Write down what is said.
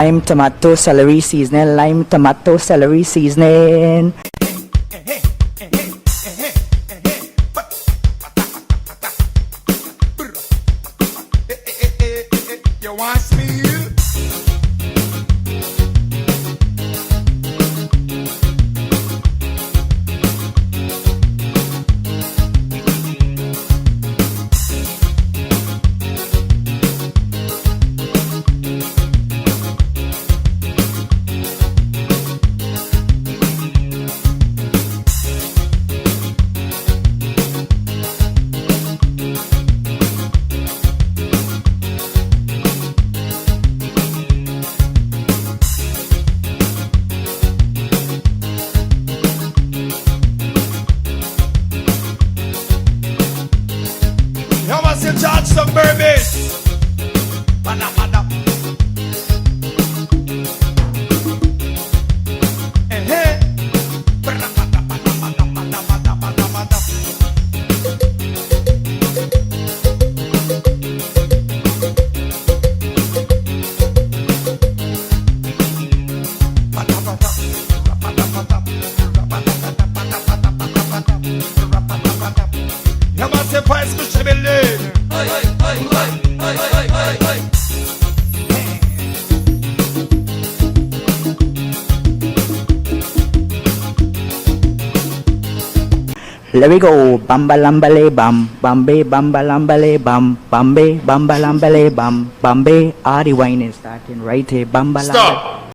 Lime, tomato, celery seasoning. Lime, tomato, celery seasoning. You want speed? You must have charged some bourbon. Bada, bada. Bada, bada, bada, bada, bada, bada, bada, bada. Bada, bada. Bada, bada. Bada, bada, bada, bada, bada, bada. Bada, bada. You must have passed me Chevrolet. Let me go. Bamba lambale bam. Bambe bamba lambale bam. Bambe bamba lambale bam. Bambe. Ah, the wine is starting right here. Bamba lambale. Stop.